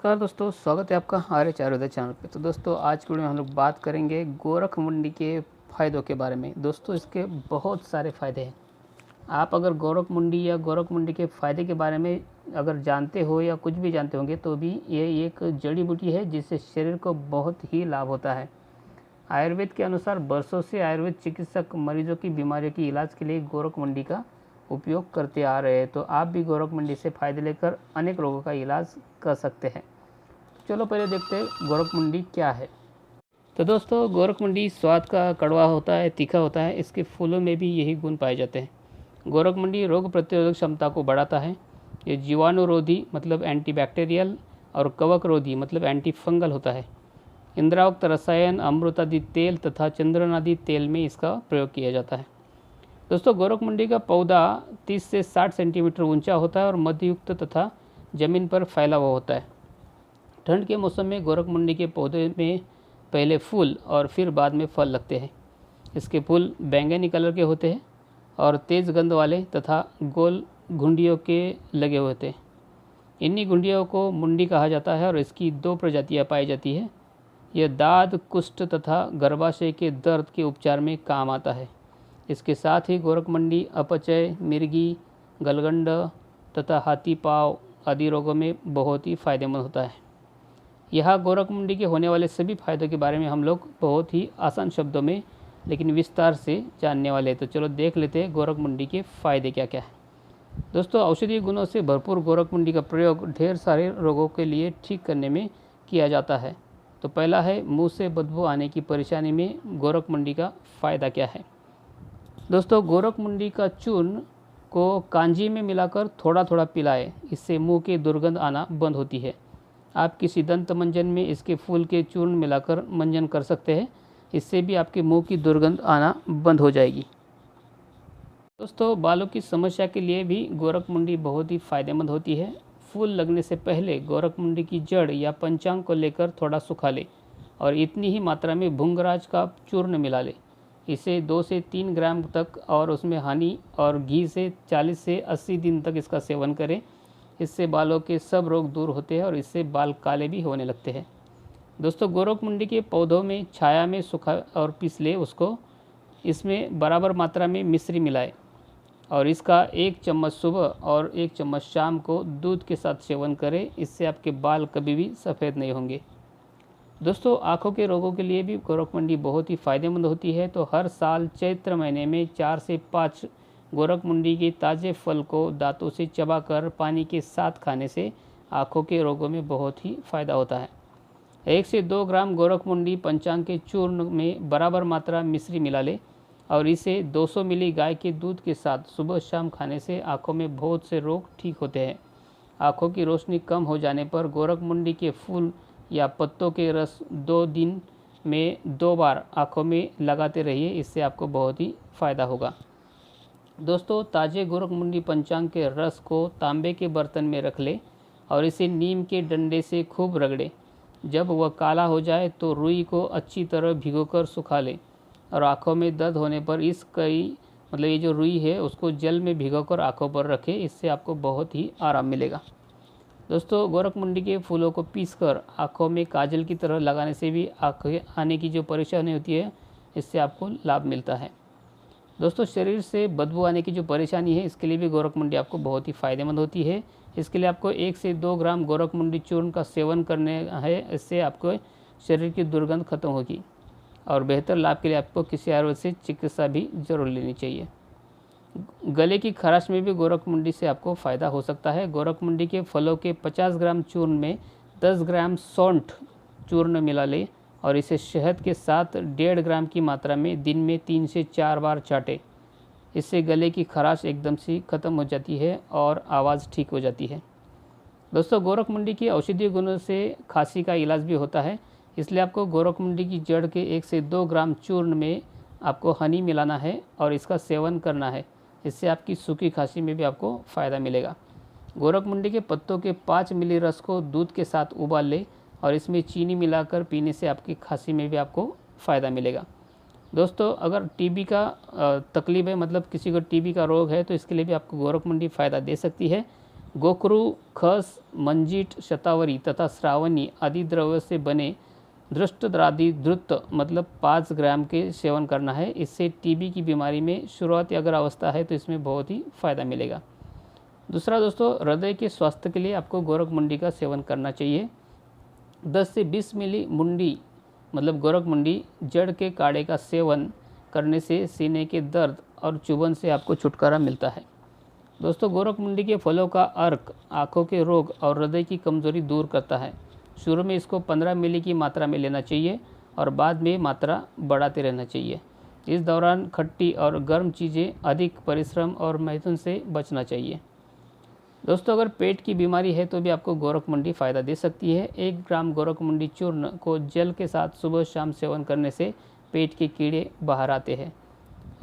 नमस्कार दोस्तों, स्वागत है आपका आर्य चारुदय चैनल पे। तो दोस्तों आज की वीडियो में हम लोग बात करेंगे गोरख मंडी के फ़ायदों के बारे में। दोस्तों इसके बहुत सारे फ़ायदे हैं। आप अगर गोरख मंडी या गोरख मंडी के फ़ायदे के बारे में अगर जानते हो या कुछ भी जानते होंगे तो भी ये एक जड़ी बूटी है जिससे शरीर को बहुत ही लाभ होता है। आयुर्वेद के अनुसार बरसों से आयुर्वेद चिकित्सक मरीजों की बीमारियों की इलाज के लिए गोरख मंडी का उपयोग करते आ रहे हैं। तो आप भी गोरख मंडी से फ़ायदे लेकर अनेक रोगों का इलाज कर सकते हैं। चलो पहले देखते हैं गोरख मंडी क्या है। तो दोस्तों गोरख मंडी स्वाद का कड़वा होता है, तीखा होता है। इसके फूलों में भी यही गुण पाए जाते हैं। गोरख मंडी रोग प्रतिरोधक क्षमता को बढ़ाता है। ये जीवाणुरोधी मतलब एंटीबैक्टीरियल और कवकरोधी मतलब एंटी फंगल होता है। इंद्रावक्त रसायन, अमृत आदि तेल तथा चंद्रन आदि तेल में इसका प्रयोग किया जाता है। दोस्तों गोरख मंडी का पौधा 30 से 60 सेंटीमीटर ऊंचा होता है और मध्ययुक्त तथा ज़मीन पर फैला हुआ होता है। ठंड के मौसम में गोरख मंडी के पौधे में पहले फूल और फिर बाद में फल लगते हैं। इसके फूल बैंगनी कलर के होते हैं और तेज़ गंध वाले तथा गोल घुंडियों के लगे हुए होते हैं। इन्हीं घुंडियों को मुंडी कहा जाता है और इसकी 2 प्रजातियाँ पाई जाती है। यह दाद, कुष्ठ तथा गर्भाशय के दर्द के उपचार में काम आता है। इसके साथ ही गोरख मंडी अपचय, मिर्गी, गलगंड तथा हाथी पाँव आदि रोगों में बहुत ही फायदेमंद होता है। यह गोरख मंडी के होने वाले सभी फायदों के बारे में हम लोग बहुत ही आसान शब्दों में लेकिन विस्तार से जानने वाले हैं। तो चलो देख लेते हैं गोरख मंडी के फ़ायदे क्या क्या है। दोस्तों औषधीय गुणों से भरपूर गोरख मंडी का प्रयोग ढेर सारे रोगों के लिए ठीक करने में किया जाता है। तो पहला है मुंह से बदबू आने की परेशानी में गोरख मंडी का फ़ायदा क्या है। दोस्तों गोरख मंडी का चूर्ण को कांजी में मिलाकर थोड़ा थोड़ा पिलाएं। इससे मुंह की दुर्गंध आना बंद होती है। आप किसी दंत मंजन में इसके फूल के चूर्ण मिलाकर मंजन कर सकते हैं। इससे भी आपके मुंह की दुर्गंध आना बंद हो जाएगी। दोस्तों बालों की समस्या के लिए भी गोरख मंडी बहुत ही फायदेमंद होती है। फूल लगने से पहले गोरख मंडी की जड़ या पंचांग को लेकर थोड़ा सुखा लें और इतनी ही मात्रा में भृंगराज का चूर्ण मिला लें। इसे 2 से 3 ग्राम तक और उसमें हनी और घी से 40 से 80 दिन तक इसका सेवन करें। इससे बालों के सब रोग दूर होते हैं और इससे बाल काले भी होने लगते हैं। दोस्तों गोरख मंडी के पौधों में छाया में सुखा और पीस ले उसको। इसमें बराबर मात्रा में मिश्री मिलाएं और इसका 1 चम्मच सुबह और 1 चम्मच शाम को दूध के साथ सेवन करें। इससे आपके बाल कभी भी सफ़ेद नहीं होंगे। दोस्तों आँखों के रोगों के लिए भी गोरख मंडी बहुत ही फ़ायदेमंद होती है। तो हर साल चैत्र महीने में 4 से 5 गोरख मंडी के ताज़े फल को दांतों से चबाकर पानी के साथ खाने से आँखों के रोगों में बहुत ही फ़ायदा होता है। 1 से 2 ग्राम गोरख मंडी पंचांग के चूर्ण में बराबर मात्रा मिश्री मिला ले और इसे 200 मिली गाय के दूध के साथ सुबह शाम खाने से आँखों में बहुत से रोग ठीक होते हैं। आँखों की रोशनी कम हो जाने पर गोरख मंडी के फूल या पत्तों के रस 2 दिन में 2 बार आँखों में लगाते रहिए। इससे आपको बहुत ही फ़ायदा होगा। दोस्तों ताज़े गोरख मंडी पंचांग के रस को तांबे के बर्तन में रख लें और इसे नीम के डंडे से खूब रगड़ें। जब वह काला हो जाए तो रुई को अच्छी तरह भिगोकर सुखा लें और आँखों में दर्द होने पर इस कई मतलब ये जो रुई है उसको जल में भिगोकर आँखों पर रखें। इससे आपको बहुत ही आराम मिलेगा। दोस्तों गोरख मंडी के फूलों को पीसकर आँखों में काजल की तरह लगाने से भी आँखें आने की जो परेशानी होती है इससे आपको लाभ मिलता है। दोस्तों शरीर से बदबू आने की जो परेशानी है इसके लिए भी गोरख मंडी आपको बहुत ही फ़ायदेमंद होती है। इसके लिए आपको 1 से 2 ग्राम गोरख मंडी चूर्ण का सेवन करने है। इससे आपको शरीर की दुर्गंध खत्म होगी और बेहतर लाभ के लिए आपको किसी आयुर्वेद से चिकित्सा भी जरूर लेनी चाहिए। गले की खराश में भी गोरख मंडी से आपको फ़ायदा हो सकता है। गोरख मंडी के फलों के 50 ग्राम चूर्ण में 10 ग्राम सौंठ चूर्ण मिला लें और इसे शहद के साथ 1.5 ग्राम की मात्रा में दिन में 3 से 4 बार चाटें। इससे गले की खराश एकदम से ख़त्म हो जाती है और आवाज़ ठीक हो जाती है। दोस्तों गोरख मंडी के औषधीय गुणों से खांसी का इलाज भी होता है। इसलिए आपको गोरख मंडी की जड़ के 1 से 2 ग्राम चूर्ण में आपको हनी मिलाना है और इसका सेवन करना है। इससे आपकी सूखी खांसी में भी आपको फ़ायदा मिलेगा। गोरख मंडी के पत्तों के 5 मिली रस को दूध के साथ उबाल लें और इसमें चीनी मिलाकर पीने से आपकी खांसी में भी आपको फ़ायदा मिलेगा। दोस्तों अगर टीबी का तकलीफ़ है मतलब किसी को टीबी का रोग है तो इसके लिए भी आपको गोरख मंडी फ़ायदा दे सकती है। गोखरू, खस, मंजीट, शतावरी तथा श्रावणी आदि द्रव्य से बने दृष्टद्रादि द्रुत मतलब 5 ग्राम के सेवन करना है। इससे टीबी की बीमारी में शुरुआती अगर अवस्था है तो इसमें बहुत ही फ़ायदा मिलेगा। दूसरा दोस्तों, हृदय के स्वास्थ्य के लिए आपको गोरख मुंडी का सेवन करना चाहिए। 10 से 20 मिली मुंडी मतलब गोरख मुंडी जड़ के काढ़े का सेवन करने से सीने के दर्द और चुभन से आपको छुटकारा मिलता है। दोस्तों, गोरख मुंडी के फलों का अर्क आँखों के रोग और हृदय की कमजोरी दूर करता है। शुरू में इसको 15 मिली की मात्रा में लेना चाहिए और बाद में मात्रा बढ़ाते रहना चाहिए। इस दौरान खट्टी और गर्म चीज़ें, अधिक परिश्रम और मैथुन से बचना चाहिए। दोस्तों, अगर पेट की बीमारी है तो भी आपको गोरख मुंडी फ़ायदा दे सकती है। 1 ग्राम गोरख मुंडी चूर्ण को जल के साथ सुबह शाम सेवन करने से पेट के कीड़े बाहर आते हैं।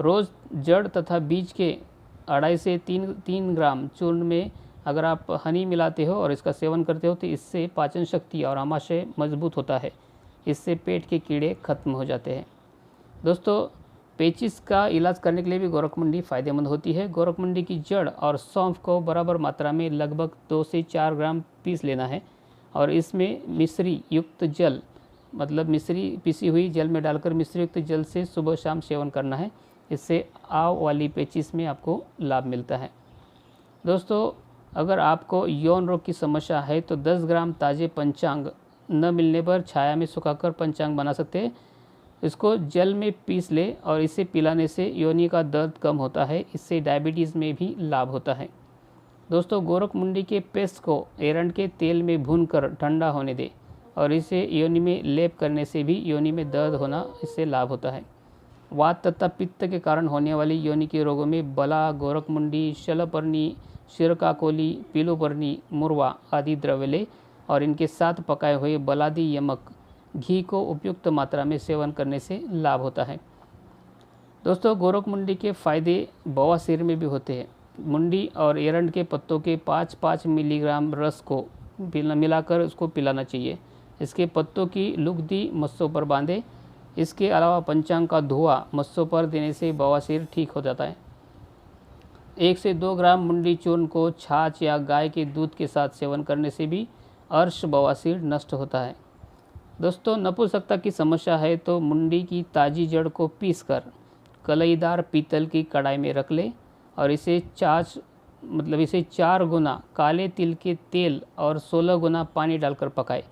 रोज़ जड़ तथा बीज के 2.5 से 3 ग्राम चूर्ण में अगर आप हनी मिलाते हो और इसका सेवन करते हो तो इससे पाचन शक्ति और आमाशय मजबूत होता है। इससे पेट के कीड़े खत्म हो जाते हैं। दोस्तों, पेचिस का इलाज करने के लिए भी गोरख मुंडी फ़ायदेमंद होती है। गोरख मुंडी की जड़ और सौंफ को बराबर मात्रा में लगभग 2 से 4 ग्राम पीस लेना है और इसमें मिश्री युक्त जल मतलब मिश्री पिसी हुई जल में डालकर मिश्री युक्त जल से सुबह शाम सेवन करना है। इससे आव वाली पेचिस में आपको लाभ मिलता है। दोस्तों, अगर आपको यौन रोग की समस्या है तो 10 ग्राम ताज़े पंचांग न मिलने पर छाया में सुखाकर पंचांग बना सकते हैं। इसको जल में पीस ले और इसे पिलाने से योनि का दर्द कम होता है। इससे डायबिटीज़ में भी लाभ होता है। दोस्तों, गोरख मुंडी के पेस्ट को एरंड के तेल में भूनकर ठंडा होने दें और इसे योनि में लेप करने से भी योनि में दर्द होना इससे लाभ होता है। वात तथा पित्त के कारण होने वाली योनि के रोगों में बला, गोरख मुंडी, शलपर्णी, शिरकाकोली, पीलूपर्णी, मुरवा आदि द्रव्य ले और इनके साथ पकाए हुए बलादी यमक घी को उपयुक्त मात्रा में सेवन करने से लाभ होता है। दोस्तों, गोरख मुंडी के फ़ायदे बवासीर में भी होते हैं। मुंडी और एरंड के पत्तों के 5-5 मिलीग्राम रस को मिलाकर उसको पिलाना चाहिए। इसके पत्तों की लुगदी मस्सों पर बांधे। इसके अलावा पंचांग का धुआं मस्सों पर देने से बवासीर ठीक हो जाता है। 1 से 2 ग्राम मुंडी चूर्ण को छाछ या गाय के दूध के साथ सेवन करने से भी अर्श बवासीर नष्ट होता है। दोस्तों, नपुंसकता की समस्या है तो मुंडी की ताज़ी जड़ को पीसकर कलईदार पीतल की कढ़ाई में रख ले और इसे 4 गुना काले तिल के तेल और 16 गुना पानी डालकर पकाए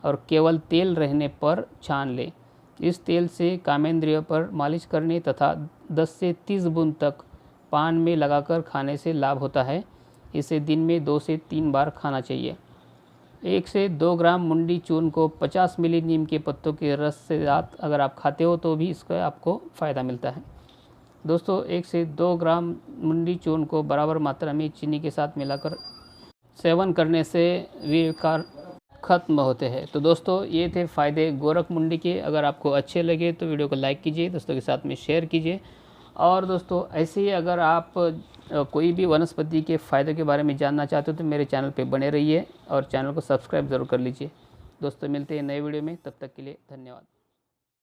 और केवल तेल रहने पर छान ले। इस तेल से कामेंद्रिय पर मालिश करने तथा 10 से 30 बूंद तक पान में लगाकर खाने से लाभ होता है। इसे दिन में 2 से 3 बार खाना चाहिए। 1 से 2 ग्राम मुंडी चूर्ण को 50 मिली नीम के पत्तों के रस से साथ अगर आप खाते हो तो भी इसका आपको फ़ायदा मिलता है। दोस्तों, 1 से 2 ग्राम मुंडी चूर्ण को बराबर मात्रा में चीनी के साथ मिलाकर सेवन करने से विकार खत्म होते हैं। तो दोस्तों, ये थे फ़ायदे गोरख मुंडी के। अगर आपको अच्छे लगे तो वीडियो को लाइक कीजिए, दोस्तों के साथ में शेयर कीजिए। और दोस्तों, ऐसे ही अगर आप कोई भी वनस्पति के फ़ायदे के बारे में जानना चाहते हो तो मेरे चैनल पे बने रहिए और चैनल को सब्सक्राइब ज़रूर कर लीजिए। दोस्तों, मिलते हैं नए वीडियो में, तब तक के लिए धन्यवाद।